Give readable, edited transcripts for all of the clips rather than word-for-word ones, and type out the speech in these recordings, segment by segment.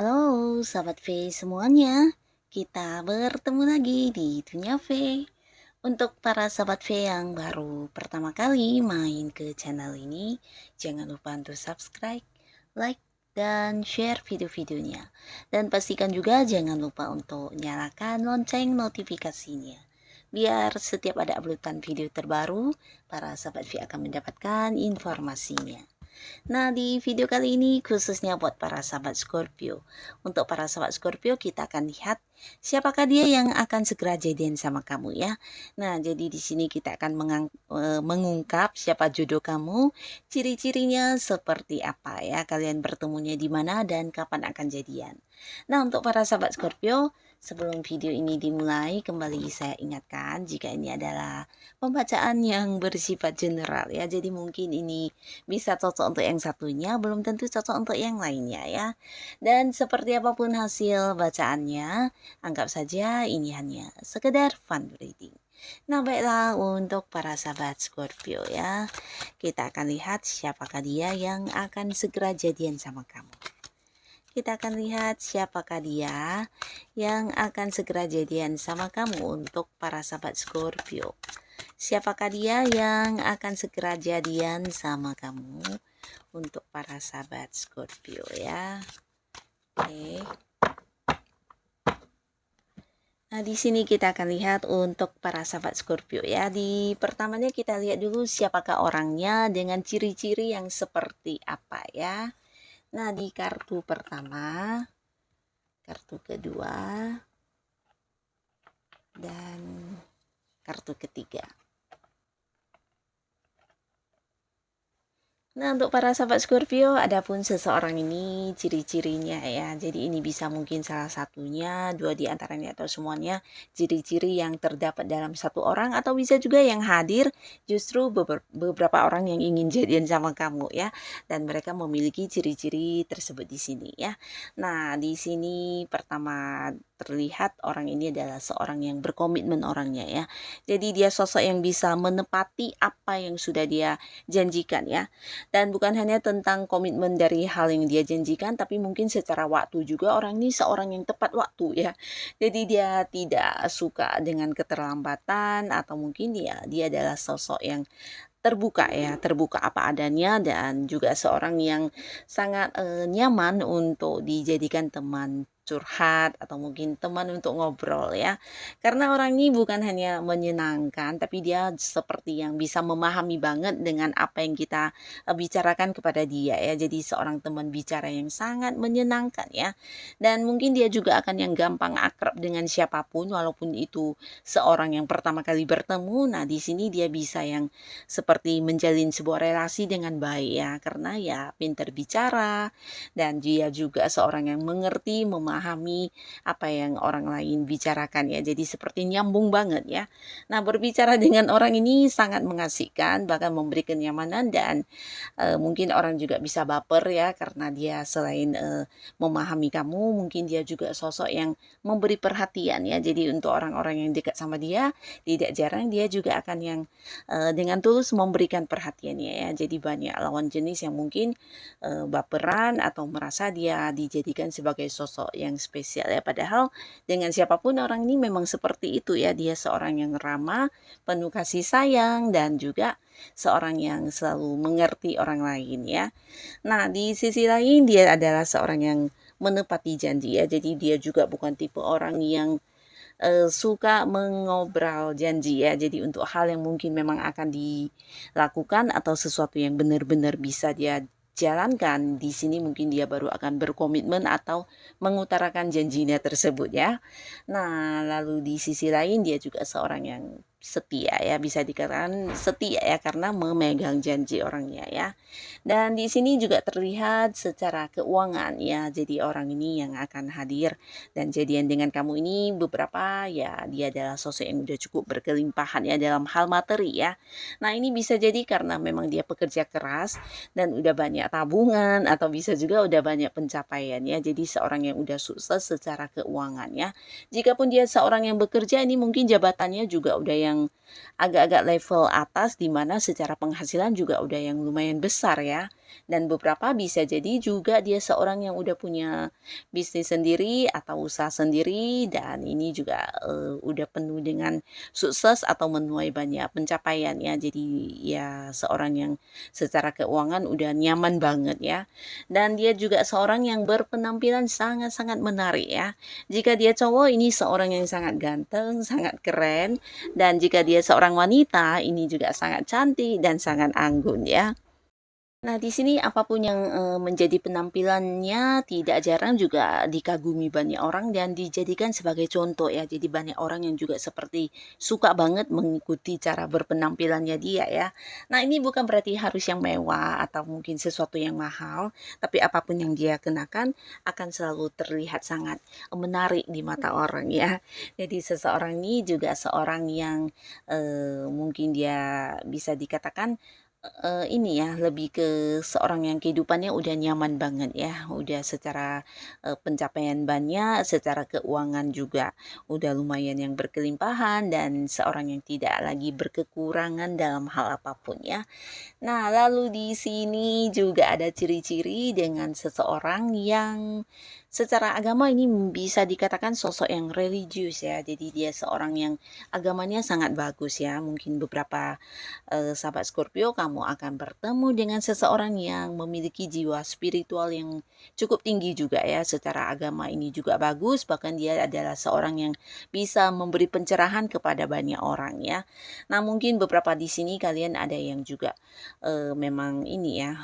Halo, sahabat V semuanya. Kita bertemu lagi di Dunia V. Untuk para sahabat V yang baru pertama kali main ke channel ini, jangan lupa untuk subscribe, like, dan share video-videonya. Dan pastikan juga jangan lupa untuk nyalakan lonceng notifikasinya. Biar setiap ada uploadan video terbaru, para sahabat V akan mendapatkan informasinya. Nah, di video kali ini khususnya buat para sahabat Scorpio. Untuk para sahabat Scorpio, kita akan lihat siapakah dia yang akan segera jadian sama kamu ya. Nah, jadi di sini kita akan mengungkap siapa jodoh kamu, ciri-cirinya seperti apa ya, kalian bertemunya di mana dan kapan akan jadian. Nah, untuk para sahabat Scorpio, sebelum video ini dimulai, kembali saya ingatkan jika ini adalah pembacaan yang bersifat general ya. Jadi mungkin ini bisa cocok untuk yang satunya, belum tentu cocok untuk yang lainnya ya. Dan seperti apapun hasil bacaannya, anggap saja ini hanya sekedar fun reading. Nah, baiklah untuk para sahabat Scorpio ya, kita akan lihat siapakah dia yang akan segera jadian sama kamu. Kita akan lihat siapakah dia yang akan segera jadian sama kamu untuk para sahabat Scorpio. Siapakah dia yang akan segera jadian sama kamu untuk para sahabat Scorpio ya. Oke. Nah, di sini kita akan lihat untuk para sahabat Scorpio ya. Di pertamanya kita lihat dulu siapakah orangnya dengan ciri-ciri yang seperti apa ya. Nah, di kartu pertama, kartu kedua, dan kartu ketiga. Nah, untuk para sahabat Scorpio, adapun seseorang ini ciri-cirinya ya. Jadi ini bisa mungkin salah satunya, dua di antaranya atau semuanya ciri-ciri yang terdapat dalam satu orang atau bisa juga yang hadir justru beberapa orang yang ingin jadian sama kamu ya. Dan mereka memiliki ciri-ciri tersebut di sini ya. Nah, di sini pertama terlihat orang ini adalah seorang yang berkomitmen orangnya ya. Jadi dia sosok yang bisa menepati apa yang sudah dia janjikan ya. Dan bukan hanya tentang komitmen dari hal yang dia janjikan, tapi mungkin secara waktu juga orang ini seorang yang tepat waktu ya. Jadi dia tidak suka dengan keterlambatan atau mungkin dia adalah sosok yang terbuka ya, terbuka apa adanya dan juga seorang yang sangat nyaman untuk dijadikan teman curhat atau mungkin teman untuk ngobrol ya. Karena orang ini bukan hanya menyenangkan tapi dia seperti yang bisa memahami banget dengan apa yang kita bicarakan kepada dia ya. Jadi seorang teman bicara yang sangat menyenangkan ya. Dan mungkin dia juga akan yang gampang akrab dengan siapapun walaupun itu seorang yang pertama kali bertemu. Nah, di sini dia bisa yang seperti menjalin sebuah relasi dengan baik ya, karena ya pintar bicara dan dia juga seorang yang mengerti, memahami apa yang orang lain bicarakan ya. Jadi seperti nyambung banget ya. Nah, berbicara dengan orang ini sangat mengasihkan, bahkan memberi kenyamanan dan mungkin orang juga bisa baper ya karena dia selain memahami kamu, mungkin dia juga sosok yang memberi perhatian ya. Jadi untuk orang-orang yang dekat sama dia, tidak jarang dia juga akan yang dengan tulus memberikan perhatiannya ya. Jadi banyak lawan jenis yang mungkin baperan atau merasa dia dijadikan sebagai sosok yang spesial ya. Padahal dengan siapapun orang ini memang seperti itu ya. Dia seorang yang ramah, penuh kasih sayang dan juga seorang yang selalu mengerti orang lain ya. Nah, di sisi lain dia adalah seorang yang menepati janji ya. Jadi dia juga bukan tipe orang yang suka mengobrol janji ya. Jadi untuk hal yang mungkin memang akan dilakukan atau sesuatu yang benar-benar bisa dia jalankan, di sini mungkin dia baru akan berkomitmen atau mengutarakan janjinya tersebut ya. Nah, lalu di sisi lain dia juga seorang yang setia ya, bisa dikatakan setia ya karena memegang janji orangnya ya. Dan di sini juga terlihat secara keuangan ya, jadi orang ini yang akan hadir dan jadian dengan kamu ini beberapa ya dia adalah sosok yang udah cukup berkelimpahan ya dalam hal materi ya. Nah ini bisa jadi karena memang dia pekerja keras dan udah banyak tabungan atau bisa juga udah banyak pencapaian ya. Jadi seorang yang udah sukses secara keuangan ya. Jikapun dia seorang yang bekerja ini mungkin jabatannya juga udah yang agak-agak level atas di mana secara penghasilan juga udah yang lumayan besar ya. Dan beberapa bisa jadi juga dia seorang yang udah punya bisnis sendiri atau usaha sendiri dan ini juga udah penuh dengan sukses atau menuai banyak pencapaian ya. Jadi ya seorang yang secara keuangan udah nyaman banget ya. Dan dia juga seorang yang berpenampilan sangat-sangat menarik ya. Jika dia cowok ini seorang yang sangat ganteng, sangat keren dan jika dia seorang wanita, ini juga sangat cantik dan sangat anggun ya. Nah, di sini apapun yang, menjadi penampilannya tidak jarang juga dikagumi banyak orang dan dijadikan sebagai contoh ya. Jadi banyak orang yang juga seperti suka banget mengikuti cara berpenampilannya dia ya. Nah, ini bukan berarti harus yang mewah atau mungkin sesuatu yang mahal, tapi apapun yang dia kenakan akan selalu terlihat sangat menarik di mata orang ya. Jadi seseorang ini juga seorang yang, mungkin dia bisa dikatakan ini ya, lebih ke seorang yang kehidupannya udah nyaman banget ya, udah secara, pencapaian banyak, secara keuangan juga udah lumayan yang berkelimpahan dan seorang yang tidak lagi berkekurangan dalam hal apapun ya. Nah, lalu di sini juga ada ciri-ciri dengan seseorang yang secara agama ini bisa dikatakan sosok yang religius ya. Jadi dia seorang yang agamanya sangat bagus ya. Mungkin beberapa sahabat Scorpio kamu akan bertemu dengan seseorang yang memiliki jiwa spiritual yang cukup tinggi juga ya. Secara agama ini juga bagus, bahkan dia adalah seorang yang bisa memberi pencerahan kepada banyak orang ya. Nah, mungkin beberapa di sini kalian ada yang juga memang ini ya,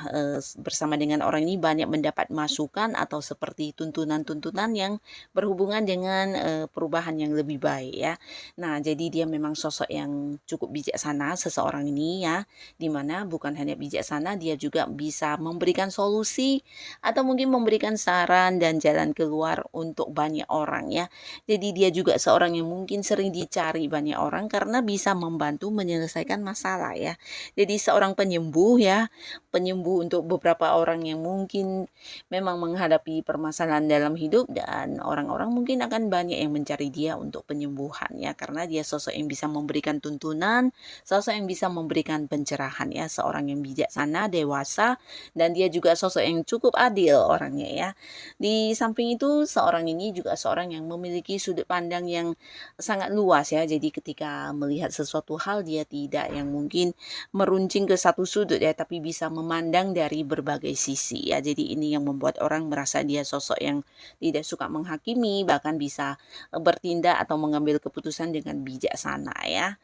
bersama dengan orang ini banyak mendapat masukan atau seperti tuntunan-tuntunan yang berhubungan dengan, perubahan yang lebih baik ya. Nah, jadi dia memang sosok yang cukup bijaksana seseorang ini ya, di mana bukan hanya bijaksana, dia juga bisa memberikan solusi atau mungkin memberikan saran dan jalan keluar untuk banyak orang ya. Jadi dia juga seorang yang mungkin sering dicari banyak orang karena bisa membantu menyelesaikan masalah ya. Jadi seorang penyembuh ya, penyembuh untuk beberapa orang yang mungkin memang menghadapi permasalahan dalam hidup dan orang-orang mungkin akan banyak yang mencari dia untuk penyembuhan ya, karena dia sosok yang bisa memberikan tuntunan, sosok yang bisa memberikan pencerahan ya, seorang yang bijaksana, dewasa, dan dia juga sosok yang cukup adil orangnya ya. Di samping itu seorang ini juga seorang yang memiliki sudut pandang yang sangat luas ya, jadi ketika melihat sesuatu hal dia tidak yang mungkin meruncing ke satu sudut ya, tapi bisa memandang dari berbagai sisi ya. Jadi ini yang membuat orang merasa dia sosok yang tidak suka menghakimi, bahkan bisa bertindak atau mengambil keputusan dengan bijaksana ya.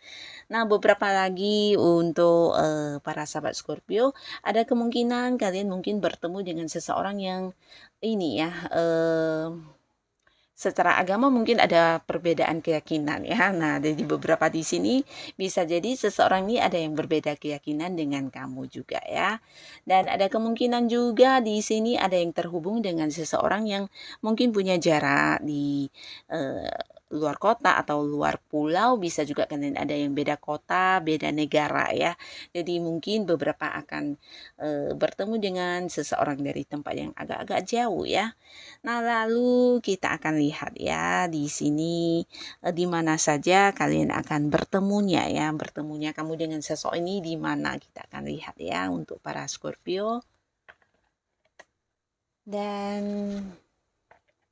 Nah, beberapa lagi untuk para sahabat Scorpio, ada kemungkinan kalian mungkin bertemu dengan seseorang yang ini ya, secara agama mungkin ada perbedaan keyakinan ya. Nah, dari beberapa di sini bisa jadi seseorang ini ada yang berbeda keyakinan dengan kamu juga ya. Dan ada kemungkinan juga di sini ada yang terhubung dengan seseorang yang mungkin punya jarak di eh, luar kota atau luar pulau, bisa juga kalian ada yang beda kota, beda negara ya. Jadi mungkin beberapa akan bertemu dengan seseorang dari tempat yang agak-agak jauh ya. Nah, lalu kita akan lihat ya di sini di mana saja kalian akan bertemunya ya. Bertemunya kamu dengan sosok ini di mana kita akan lihat ya untuk para Scorpio. Dan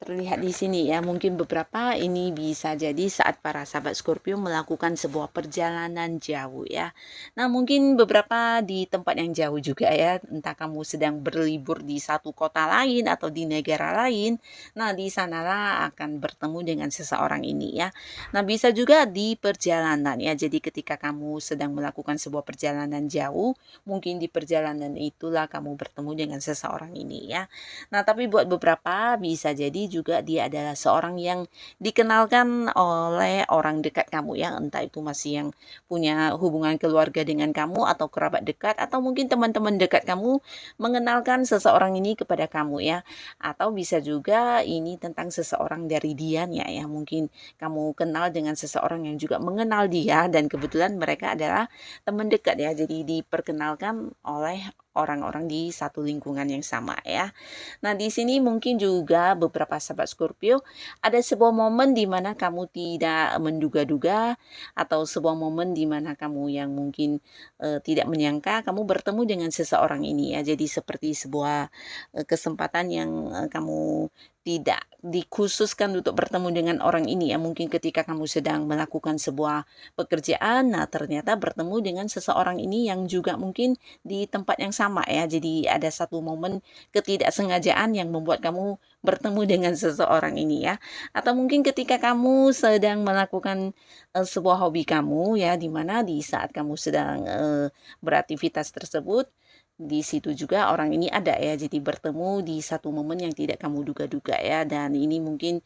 terlihat di sini ya, mungkin beberapa ini bisa jadi saat para sahabat Scorpio melakukan sebuah perjalanan jauh ya. Nah, mungkin beberapa di tempat yang jauh juga ya, entah kamu sedang berlibur di satu kota lain atau di negara lain. Nah, di sanalah akan bertemu dengan seseorang ini ya. Nah, bisa juga di perjalanan ya. Jadi ketika kamu sedang melakukan sebuah perjalanan jauh, mungkin di perjalanan itulah kamu bertemu dengan seseorang ini ya. Nah, tapi buat beberapa bisa jadi juga dia adalah seorang yang dikenalkan oleh orang dekat kamu ya, entah itu masih yang punya hubungan keluarga dengan kamu atau kerabat dekat atau mungkin teman-teman dekat kamu mengenalkan seseorang ini kepada kamu ya. Atau bisa juga ini tentang seseorang dari dianya ya, mungkin kamu kenal dengan seseorang yang juga mengenal dia dan kebetulan mereka adalah teman dekat ya. Jadi diperkenalkan oleh orang-orang di satu lingkungan yang sama ya. Nah, di sini mungkin juga beberapa sahabat Scorpio ada sebuah momen di mana kamu tidak menduga-duga atau sebuah momen di mana kamu yang mungkin tidak menyangka kamu bertemu dengan seseorang ini ya. Jadi seperti sebuah kesempatan yang kamu tidak dikhususkan untuk bertemu dengan orang ini ya. Mungkin ketika kamu sedang melakukan sebuah pekerjaan, nah ternyata bertemu dengan seseorang ini yang juga mungkin di tempat yang sama ya. Jadi ada satu momen ketidaksengajaan yang membuat kamu bertemu dengan seseorang ini ya. Atau mungkin ketika kamu sedang melakukan sebuah hobi kamu ya, di mana di saat kamu sedang beraktivitas tersebut, di situ juga orang ini ada ya, jadi bertemu di satu momen yang tidak kamu duga-duga ya, dan ini mungkin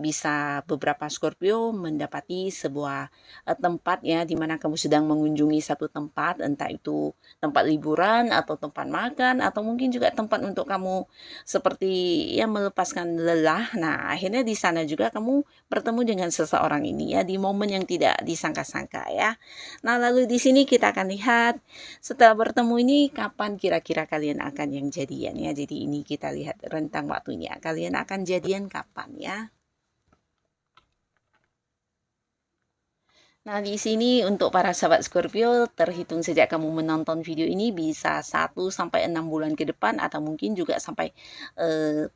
bisa beberapa Scorpio mendapati sebuah tempat ya, di mana kamu sedang mengunjungi satu tempat, entah itu tempat liburan atau tempat makan atau mungkin juga tempat untuk kamu seperti ya melepaskan lelah. Nah, akhirnya di sana juga kamu bertemu dengan seseorang ini ya, di momen yang tidak disangka-sangka ya. Nah, lalu di sini kita akan lihat setelah bertemu ini kapan kira-kira kalian akan yang jadian ya. Jadi ini kita lihat rentang waktunya. Kalian akan jadian kapan ya? Nah, di sini untuk para sahabat Scorpio, terhitung sejak kamu menonton video ini bisa 1 sampai 6 bulan ke depan atau mungkin juga sampai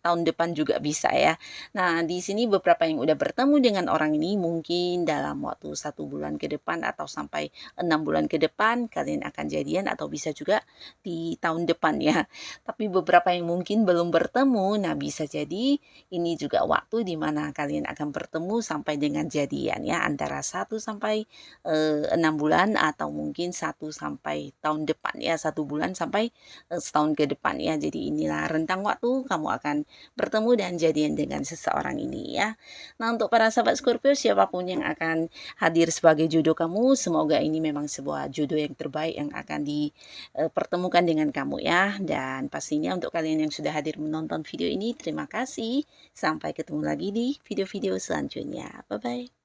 tahun depan juga bisa ya. Nah, di sini beberapa yang udah bertemu dengan orang ini mungkin dalam waktu 1 bulan ke depan atau sampai 6 bulan ke depan kalian akan jadian atau bisa juga di tahun depan ya. Tapi beberapa yang mungkin belum bertemu, nah bisa jadi ini juga waktu di mana kalian akan bertemu sampai dengan jadian ya, antara 1 sampai 6 bulan atau mungkin 1 sampai tahun depan ya, 1 bulan sampai setahun ke depan ya. Jadi inilah rentang waktu kamu akan bertemu dan jadian dengan seseorang ini ya. Nah, untuk para sahabat Scorpio, siapapun yang akan hadir sebagai jodoh kamu, semoga ini memang sebuah jodoh yang terbaik yang akan dipertemukan dengan kamu ya. Dan pastinya untuk kalian yang sudah hadir menonton video ini, terima kasih. Sampai ketemu lagi di video-video selanjutnya. Bye-bye.